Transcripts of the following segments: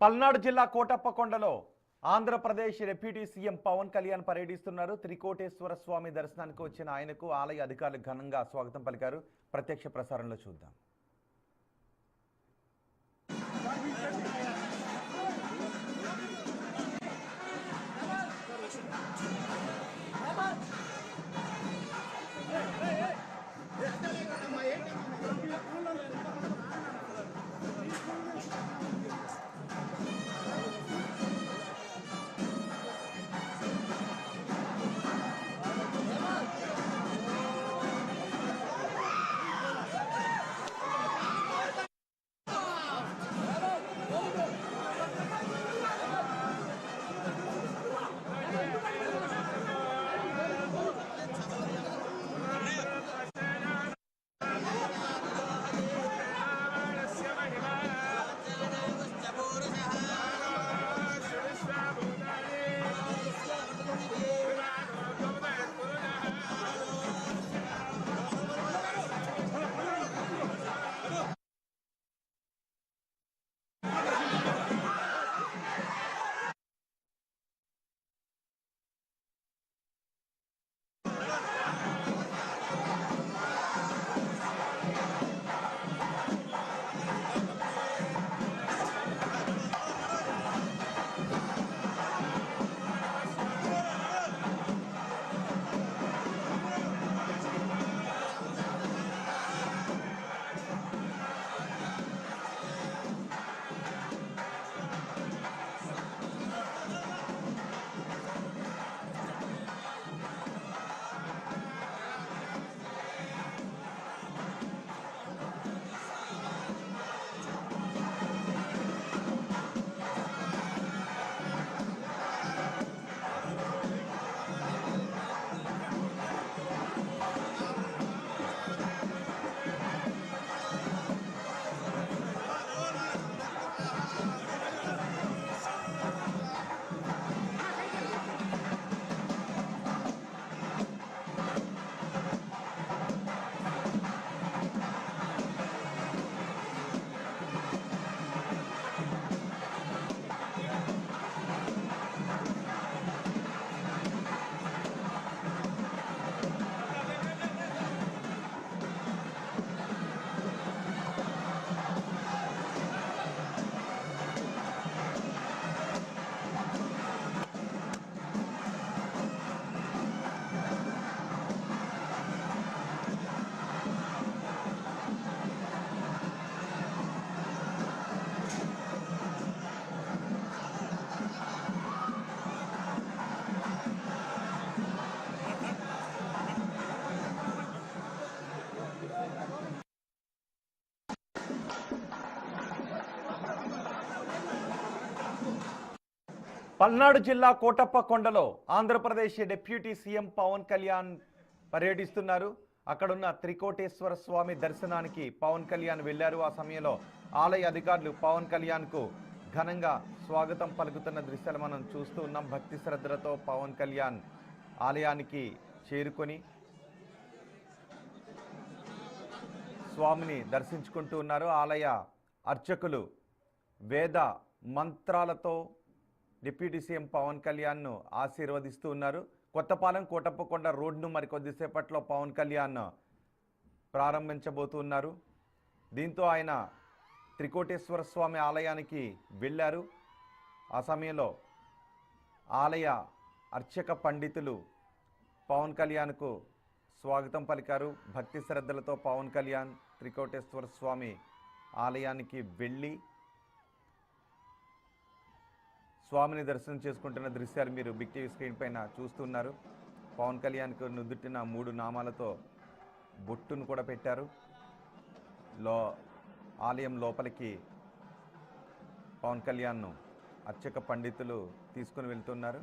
పల్నాడు జిల్లా కోటప్పకొండలో Andhra Pradesh deputy CM Pawan Kalyan పర్యటిస్తున్నారు. త్రికోటేశ్వర స్వామి దర్శనానికి వచ్చిన ఆయనకు ఆలయ అధికారులు ఘనంగా స్వాగతం పలికారు. ప్రత్యక్ష ప్రసారంలో చూద్దాం. పల్నాడు జిల్లా కోటప్పకొండలో ఆంధ్రప్రదేశ్ డిప్యూటీ సీఎం పవన్ కళ్యాణ్ పర్యటిస్తున్నారు. అక్కడున్న త్రికోటేశ్వర స్వామి దర్శనానికి పవన్ కళ్యాణ్ వెళ్లారు. ఆ సమయంలో ఆలయ అధికారులు పవన్ కళ్యాణ్కు ఘనంగా స్వాగతం పలుకుతున్న దృశ్యాలు మనం చూస్తూ ఉన్నాం. భక్తి శ్రద్ధలతో పవన్ కళ్యాణ్ ఆలయానికి చేరుకొని స్వామిని దర్శించుకుంటూ ఉన్నారు. ఆలయ అర్చకులు వేద మంత్రాలతో డిప్యూటీ సీఎం పవన్ కళ్యాణ్ను ఆశీర్వదిస్తూ ఉన్నారు. కొత్తపాలెం కోటప్పకొండ రోడ్ను మరికొద్దిసేపట్లో పవన్ కళ్యాణ్ ప్రారంభించబోతున్నారు. దీంతో ఆయన త్రికోటేశ్వర స్వామి ఆలయానికి వెళ్ళారు. ఆ సమయంలో ఆలయ అర్చక పండితులు పవన్ కళ్యాణ్కు స్వాగతం పలికారు. భక్తి శ్రద్ధలతో పవన్ కళ్యాణ్ త్రికోటేశ్వర స్వామి ఆలయానికి వెళ్ళి స్వామిని దర్శనం చేసుకుంటున్న దృశ్యాలు మీరు బిగ్ టీవీ స్క్రీన్ పైన చూస్తున్నారు. పవన్ కళ్యాణ్కు నుదుటిన 3 నామాలతో బొట్టును కూడా పెట్టారు. ఆలయం లోపలికి పవన్ కళ్యాణ్ను అర్చక పండితులు తీసుకుని వెళ్తున్నారు.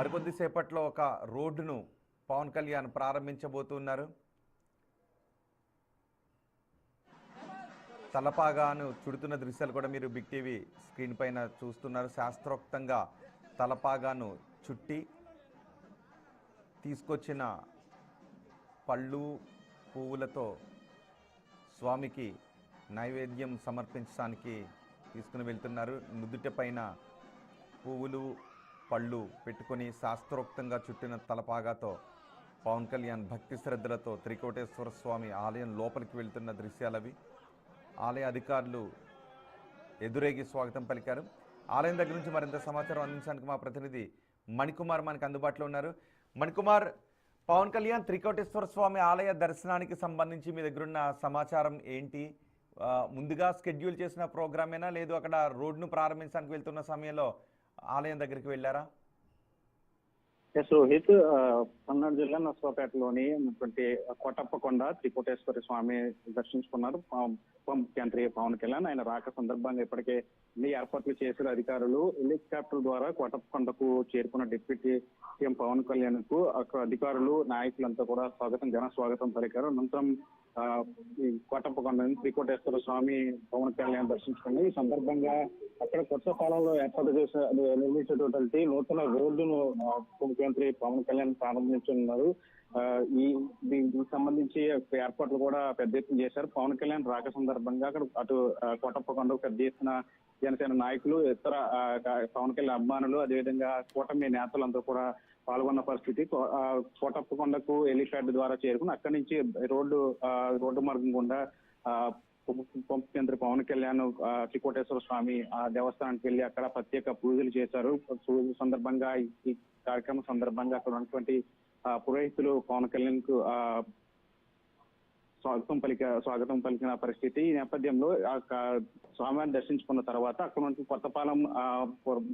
మరికొద్దిసేపట్లో ఒక రోడ్డును పవన్ కళ్యాణ్ ప్రారంభించబోతున్నారు. తలపాగాను చుడుతున్న దృశ్యాలు కూడా మీరు బిగ్ టీవీ స్క్రీన్ పైన చూస్తున్నారు. శాస్త్రోక్తంగా తలపాగాను చుట్టి తీసుకొచ్చిన పళ్ళు పువ్వులతో స్వామికి నైవేద్యం సమర్పించడానికి తీసుకుని వెళ్తున్నారు. నుదుటి పైన పువ్వులు పళ్ళు పెట్టుకొని శాస్త్రోక్తంగా చుట్టిన తలపాగాతో పవన్ కళ్యాణ్ భక్తి శ్రద్ధలతో త్రికోటేశ్వర స్వామి ఆలయం లోపలికి వెళ్తున్న దృశ్యాలవి. ఆలయ అధికారులు ఎదురేగి స్వాగతం పలికారు. ఆలయం దగ్గర నుంచి మరింత సమాచారం అందించడానికి మా ప్రతినిధి మణికుమార్ మనకు అందుబాటులో ఉన్నారు. మణికుమార్, పవన్ కళ్యాణ్ త్రికోటేశ్వర స్వామి ఆలయ దర్శనానికి సంబంధించి మీ దగ్గరున్న సమాచారం ఏంటి? ముందుగా షెడ్యూల్ చేసిన ప్రోగ్రామేనా, లేదు అక్కడ రోడ్ను ప్రారంభించడానికి వెళ్తున్న సమయంలో ఆలయం దగ్గరికి వెళ్ళారా? ఎస్ రోహిత్, పల్నాడు జిల్లా నర్సరావుపేటలోని ఉన్నటువంటి కోటప్పకొండ త్రికోటేశ్వర స్వామి దర్శించుకున్నారు ముఖ్యమంత్రి పవన్ కళ్యాణ్. ఆయన రాక సందర్భంగా ఇప్పటికే అన్ని ఏర్పాట్లు చేసిన అధికారులు హెలికాప్టర్ ద్వారా కోటప్పకొండకు చేరుకున్న డిప్యూటీ సీఎం పవన్ కళ్యాణ్ కు అక్కడ అధికారులు నాయకులంతా కూడా ఘన స్వాగతం పలికారు. అనంతరం ఈ కోటప్పకొండని త్రికోటేశ్వర స్వామి పవన్ కళ్యాణ్ దర్శించుకుంది. ఈ సందర్భంగా అక్కడ కొత్త కాలంలో ఏర్పాటు చేసిన నిర్మించేటువంటి నూతన రోడ్డును ముఖ్యమంత్రి పవన్ కళ్యాణ్ ప్రారంభించనున్నారు. దీనికి సంబంధించి ఏర్పాట్లు కూడా పెద్ద ఎత్తున చేశారు. పవన్ కళ్యాణ్ రాక సందర్భంగా అక్కడ అటు కోటప్పకొండకు పెద్ద ఎత్తున జనసేన నాయకులు, ఇతర పవన్ కళ్యాణ్ అభిమానులు, అదేవిధంగా కూటమి నేతలందరూ కూడా పాల్గొన్న పరిస్థితి. కోటప్పకొండకు హెలిప్యాడ్ ద్వారా చేరుకుని అక్కడి నుంచి రోడ్డు మార్గం గుండా ముఖ్యమంత్రి పవన్ కళ్యాణ్ త్రికోటేశ్వర స్వామి దేవస్థానానికి వెళ్లి అక్కడ ప్రత్యేక పూజలు చేశారు. పూజల సందర్భంగా ఈ కార్యక్రమం సందర్భంగా అక్కడ ఉన్నటువంటి పురోహితులు పవన్ కళ్యాణ్ కు స్వాగతం పలికిన పరిస్థితి. ఈ నేపథ్యంలో స్వామివారిని దర్శించుకున్న తర్వాత అక్కడ నుంచి కొత్తపాలెం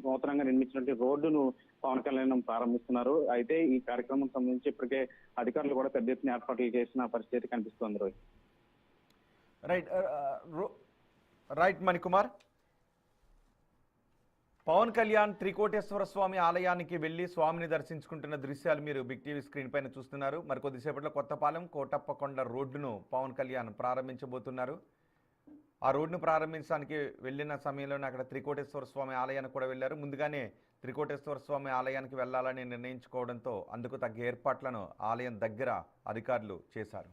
నూతనంగా నిర్మించినటువంటి రోడ్డును పవన్ కళ్యాణ్ ప్రారంభిస్తున్నారు. అయితే ఈ కార్యక్రమం సంబంధించి ఇప్పటికే అధికారులు కూడా పెద్ద ఎత్తున ఏర్పాట్లు చేసిన పరిస్థితి కనిపిస్తోంది. రోహిత్. రైట్ మణికుమార్, పవన్ కళ్యాణ్ త్రికోటేశ్వర స్వామి ఆలయానికి వెళ్లి స్వామిని దర్శించుకుంటున్న దృశ్యాలు మీరు బిగ్ టీవీ స్క్రీన్ పైన చూస్తున్నారు. మరి కొద్దిసేపట్లో కొత్తపాలెం కోటప్పకొండ రోడ్డును పవన్ కళ్యాణ్ ప్రారంభించబోతున్నారు. ఆ రోడ్డును ప్రారంభించడానికి వెళ్ళిన సమయంలోనే అక్కడ త్రికోటేశ్వర స్వామి ఆలయానికి కూడా వెళ్లారు. ముందుగానే త్రికోటేశ్వర స్వామి ఆలయానికి వెళ్లాలని నిర్ణయించుకోవడంతో అందుకు తగ్గ ఏర్పాట్లను ఆలయం దగ్గర అధికారులు చేశారు.